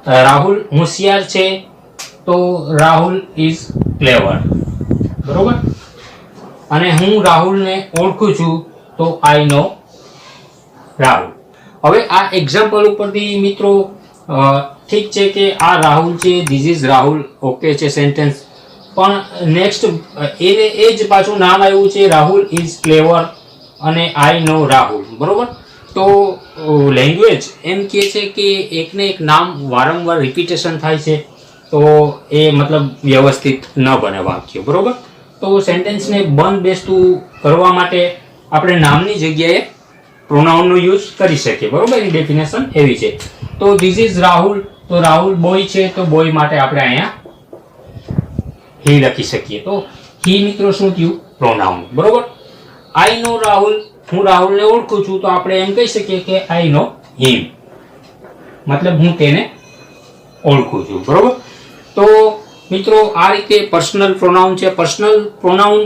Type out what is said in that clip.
રાહુલ હોશિયાર છે તો રાહુલ ઇઝ ક્લેવર, બરોબર. અને હું રાહુલને ઓળખું છું તો આઈ નો રાહુલ. હવે આ એક્ઝામ્પલ ઉપરથી મિત્રો ઠીક છે કે આ રાહુલ છે, ધીસ ઇઝ રાહુલ, ઓકે છે સેન્ટેન્સ. પણ નેક્સ્ટ એ જ પાછું નામ આવ્યું છે રાહુલ ઇઝ ક્લેવર અને આઈ નો રાહુલ, બરોબર. તો લેંગ્વેજ એમ કહે છે કે એકને એક નામ વારંવાર રિપીટેશન થાય છે તો એ મતલબ વ્યવસ્થિત ન બને વાક્ય, બરોબર. તો સેન્ટેન્સને બંધ બેસતું કરવા માટે આપણે નામની જગ્યાએ પ્રોનાઉનનો યુઝ કરી શકીએ, બરોબર. એની ડેફિનેશન એવી છે. તો ધીસ ઇઝ રાહુલ, તો રાહુલ બોય છે તો બોય માટે આપણે અહીંયા હી લખી શકીએ. તો હી મિત્રો શું થયું? પ્રોનાઉન, બરોબર. આઈ નો રાહુલ, હું રાહુલને ઓળખું છું તો આપણે એમ કહી શકીએ કે આઈ નો હિમ, મતલબ હું તેને ઓળખું છું, બરોબર. તો મિત્રો આ રીતે પર્સનલ પ્રોનાઉન છે. Personal pronoun